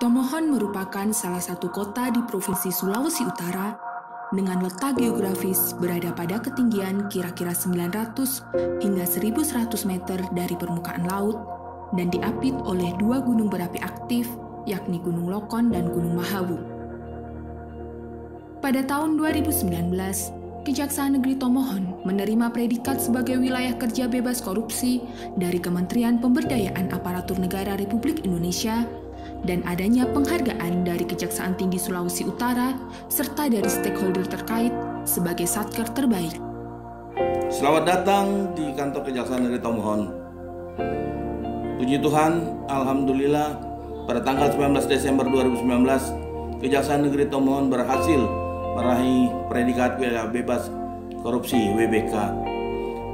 Tomohon merupakan salah satu kota di Provinsi Sulawesi Utara dengan letak geografis berada pada ketinggian kira-kira 900 hingga 1100 meter dari permukaan laut dan diapit oleh dua gunung berapi aktif, yakni Gunung Lokon dan Gunung Mahawu. Pada tahun 2019, Kejaksaan Negeri Tomohon menerima predikat sebagai wilayah kerja bebas korupsi dari Kementerian Pemberdayaan Aparatur Negara Republik Indonesia dan adanya penghargaan dari Kejaksaan Tinggi Sulawesi Utara serta dari stakeholder terkait sebagai satker terbaik. Selamat datang di kantor Kejaksaan Negeri Tomohon. Puji Tuhan, Alhamdulillah, pada tanggal 19 Desember 2019, Kejaksaan Negeri Tomohon berhasil meraih predikat wilayah bebas korupsi WBK.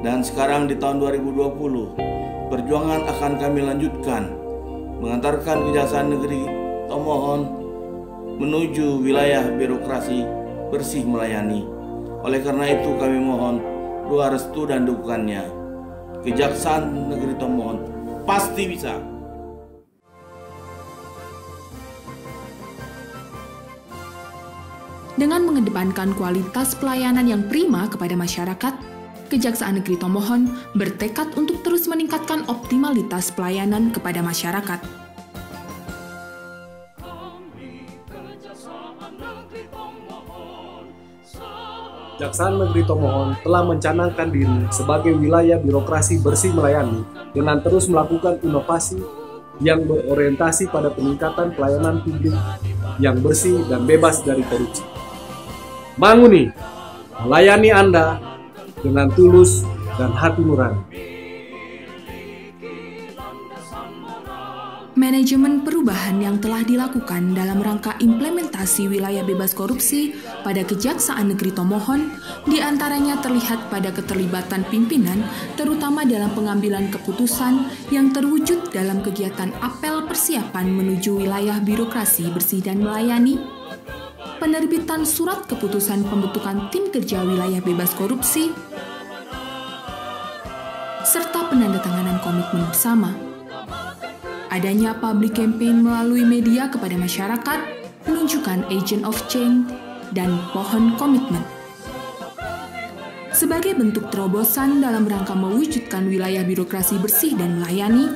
Dan sekarang di tahun 2020, perjuangan akan kami lanjutkan mengantarkan Kejaksaan Negeri Tomohon menuju wilayah birokrasi bersih melayani. Oleh karena itu kami mohon doa restu dan dukungannya. Kejaksaan Negeri Tomohon pasti bisa. Dengan mengedepankan kualitas pelayanan yang prima kepada masyarakat, Kejaksaan Negeri Tomohon bertekad untuk terus meningkatkan optimalitas pelayanan kepada masyarakat. Kejaksaan Negeri Tomohon telah mencanangkan diri sebagai wilayah birokrasi bersih melayani dengan terus melakukan inovasi yang berorientasi pada peningkatan pelayanan publik yang bersih dan bebas dari korupsi. Manguni, melayani Anda dengan tulus dan hati nurani. Manajemen perubahan yang telah dilakukan dalam rangka implementasi wilayah bebas korupsi pada Kejaksaan Negeri Tomohon diantaranya terlihat pada keterlibatan pimpinan terutama dalam pengambilan keputusan yang terwujud dalam kegiatan apel persiapan menuju wilayah birokrasi bersih dan melayani, penerbitan surat keputusan pembentukan tim kerja wilayah bebas korupsi, serta penandatanganan komitmen bersama. Adanya public campaign melalui media kepada masyarakat, menunjukkan agent of change, dan pohon komitmen. Sebagai bentuk terobosan dalam rangka mewujudkan wilayah birokrasi bersih dan melayani,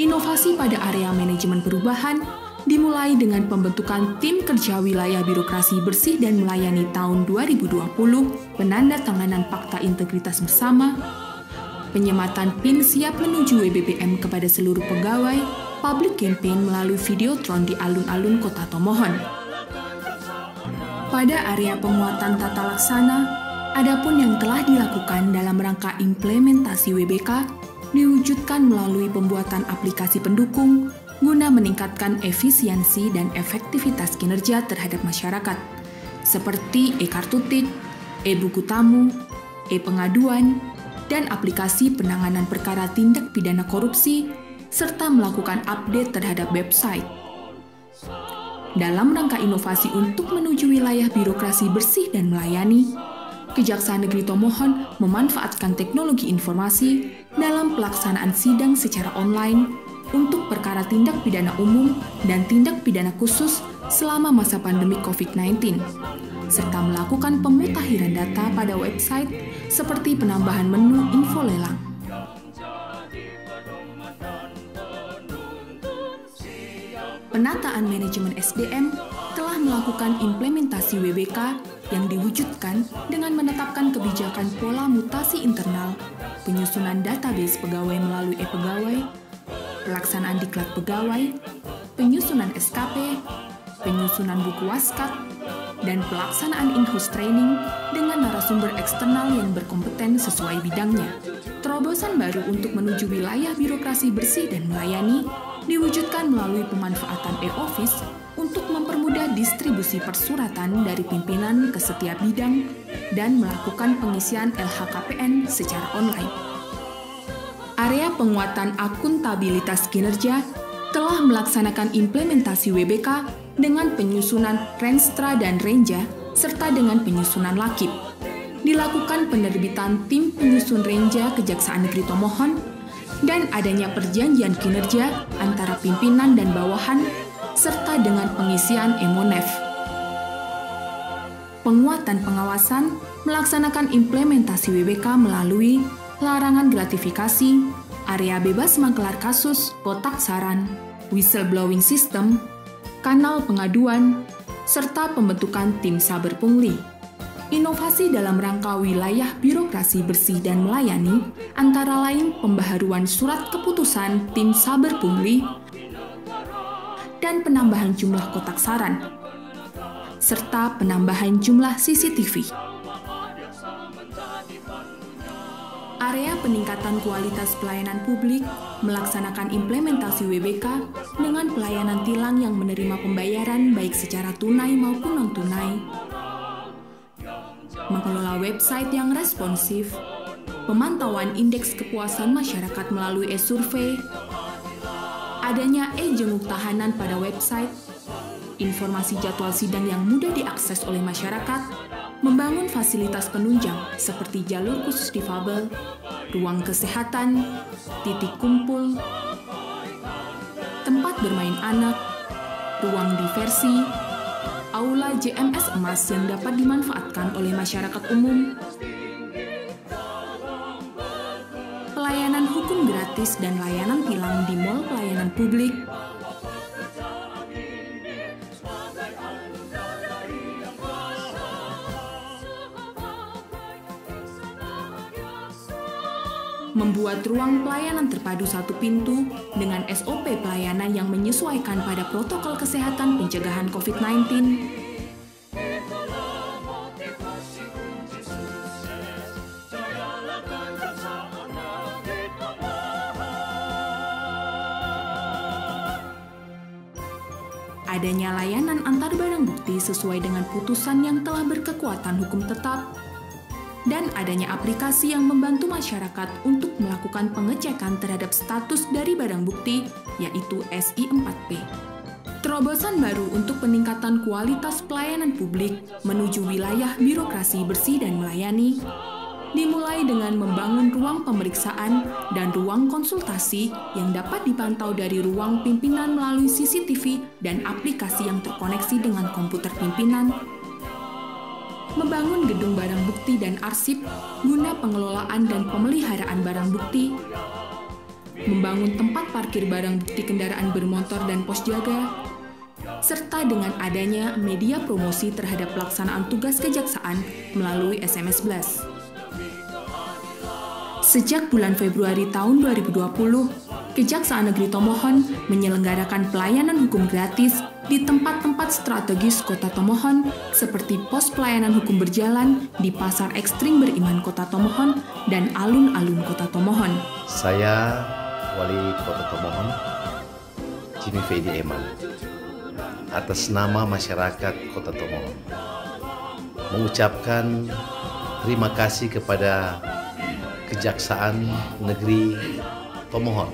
inovasi pada area manajemen perubahan dimulai dengan pembentukan tim kerja wilayah birokrasi bersih dan melayani tahun 2020, penandatanganan fakta integritas bersama, penyematan PIN siap menuju WBPM kepada seluruh pegawai, public campaign melalui videotron di alun-alun Kota Tomohon. Pada area penguatan tata laksana, adapun yang telah dilakukan dalam rangka implementasi WBK diwujudkan melalui pembuatan aplikasi pendukung guna meningkatkan efisiensi dan efektivitas kinerja terhadap masyarakat, seperti e-kartu tik, e-buku tamu, e-pengaduan, dan aplikasi penanganan perkara tindak pidana korupsi, serta melakukan update terhadap website. Dalam rangka inovasi untuk menuju wilayah birokrasi bersih dan melayani, Kejaksaan Negeri Tomohon memanfaatkan teknologi informasi dalam pelaksanaan sidang secara online untuk perkara tindak pidana umum dan tindak pidana khusus selama masa pandemi COVID-19, serta melakukan pemutahiran data pada website seperti penambahan menu info lelang. Penataan manajemen SDM telah melakukan implementasi WBK yang diwujudkan dengan menetapkan kebijakan pola mutasi internal, penyusunan database pegawai melalui e-pegawai, pelaksanaan diklat pegawai, penyusunan SKP, penyusunan buku waskat, dan pelaksanaan in-house training dengan narasumber eksternal yang berkompeten sesuai bidangnya. Terobosan baru untuk menuju wilayah birokrasi bersih dan melayani diwujudkan melalui pemanfaatan e-office untuk mempermudah distribusi persuratan dari pimpinan ke setiap bidang dan melakukan pengisian LHKPN secara online. Area penguatan akuntabilitas kinerja telah melaksanakan implementasi WBK dengan penyusunan Renstra dan Renja, serta dengan penyusunan Lakip. Dilakukan penerbitan tim penyusun Renja Kejaksaan Negeri Tomohon, dan adanya perjanjian kinerja antara pimpinan dan bawahan serta dengan pengisian Emonef. Penguatan pengawasan melaksanakan implementasi WBK melalui larangan gratifikasi, area bebas menggelar kasus, kotak saran, whistleblowing system, kanal pengaduan, serta pembentukan tim saber pungli. Inovasi dalam rangka wilayah birokrasi bersih dan melayani antara lain pembaharuan surat keputusan tim saber pungli dan penambahan jumlah kotak saran, serta penambahan jumlah CCTV. Area peningkatan kualitas pelayanan publik melaksanakan implementasi WBK dengan pelayanan tilang yang menerima pembayaran baik secara tunai maupun non-tunai, mengelola website yang responsif, pemantauan indeks kepuasan masyarakat melalui e-survei, adanya e-jenguk tahanan pada website, informasi jadwal sidang yang mudah diakses oleh masyarakat, membangun fasilitas penunjang seperti jalur khusus difabel, ruang kesehatan, titik kumpul, tempat bermain anak, ruang diversi, aula JMS emas yang dapat dimanfaatkan oleh masyarakat umum, pelayanan hukum gratis dan layanan tilang di mal pelayanan publik, membuat ruang pelayanan terpadu satu pintu dengan SOP pelayanan yang menyesuaikan pada protokol kesehatan pencegahan COVID-19, adanya layanan antar barang bukti sesuai dengan putusan yang telah berkekuatan hukum tetap, dan adanya aplikasi yang membantu masyarakat untuk melakukan pengecekan terhadap status dari barang bukti, yaitu SI4P. Terobosan baru untuk peningkatan kualitas pelayanan publik menuju wilayah birokrasi bersih dan melayani, dimulai dengan membangun ruang pemeriksaan dan ruang konsultasi yang dapat dipantau dari ruang pimpinan melalui CCTV dan aplikasi yang terkoneksi dengan komputer pimpinan, membangun gedung barang bukti dan arsip guna pengelolaan dan pemeliharaan barang bukti, membangun tempat parkir barang bukti kendaraan bermotor dan pos jaga, serta dengan adanya media promosi terhadap pelaksanaan tugas kejaksaan melalui SMS Blast. Sejak bulan Februari tahun 2020, Kejaksaan Negeri Tomohon menyelenggarakan pelayanan hukum gratis di tempat-tempat strategis Kota Tomohon seperti pos pelayanan hukum berjalan di Pasar Ekstrim Beriman Kota Tomohon dan alun-alun Kota Tomohon. Saya Wali Kota Tomohon, Jimmy Fedi Eman, atas nama masyarakat Kota Tomohon, mengucapkan terima kasih kepada Kejaksaan Negeri Tomohon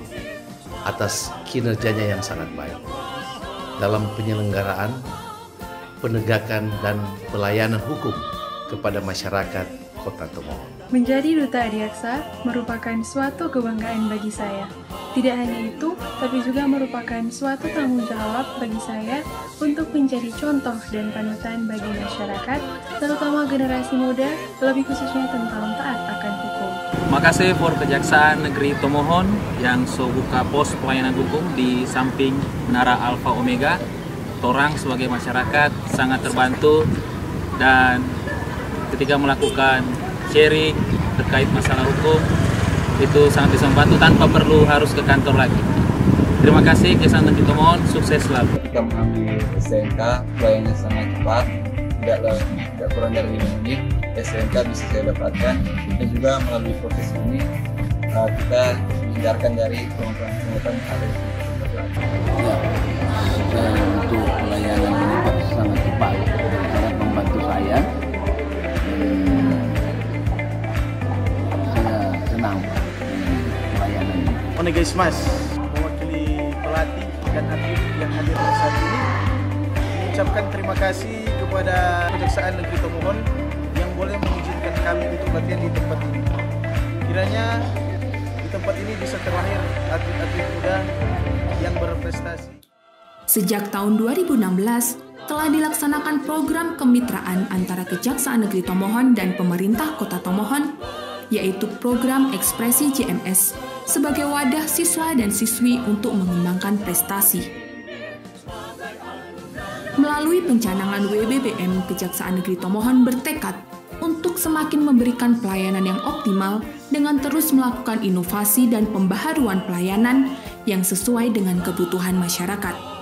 atas kinerjanya yang sangat baik dalam penyelenggaraan, penegakan, dan pelayanan hukum kepada masyarakat Kota Tomohon. Menjadi Duta Adiaksa merupakan suatu kebanggaan bagi saya. Tidak hanya itu, tapi juga merupakan suatu tanggung jawab bagi saya untuk menjadi contoh dan panutan bagi masyarakat, terutama generasi muda, lebih khususnya tentang taat akan hukum. Makasih for Kejaksaan Negeri Tomohon yang so buka pos pelayanan hukum di samping Menara Alfa Omega. Torang sebagai masyarakat sangat terbantu dan ketika melakukan sharing terkait masalah hukum itu sangat bisa membantu tanpa perlu harus ke kantor lagi. Terima kasih Kejaksaan Negeri Tomohon, sukses selalu. Ketika mengambil STNK, pelayanannya sangat cepat, tidak kurang dari 5 menit. STNK bisa saya dapatkan dan juga melalui proses ini kita menghindarkan dari pengurusan yang ada di untuk pelayanan ini sangat cepat, sangat membantu saya. Saya senang pelayanan ini. Onegaishimasu, mewakili pelatih dan atlet yang hadir saat ini, mengucapkan terima kasih kepada Kejaksaan Negeri Tomohon yang boleh mengizinkan kami untuk latihan di tempat ini. Kiranya di tempat ini bisa terlahir atlet-atlet muda yang berprestasi. Sejak tahun 2016, telah dilaksanakan program kemitraan antara Kejaksaan Negeri Tomohon dan pemerintah Kota Tomohon, yaitu program Ekspresi JMS sebagai wadah siswa dan siswi untuk mengembangkan prestasi. Melalui pencanangan WBBM, Kejaksaan Negeri Tomohon bertekad untuk semakin memberikan pelayanan yang optimal dengan terus melakukan inovasi dan pembaharuan pelayanan yang sesuai dengan kebutuhan masyarakat.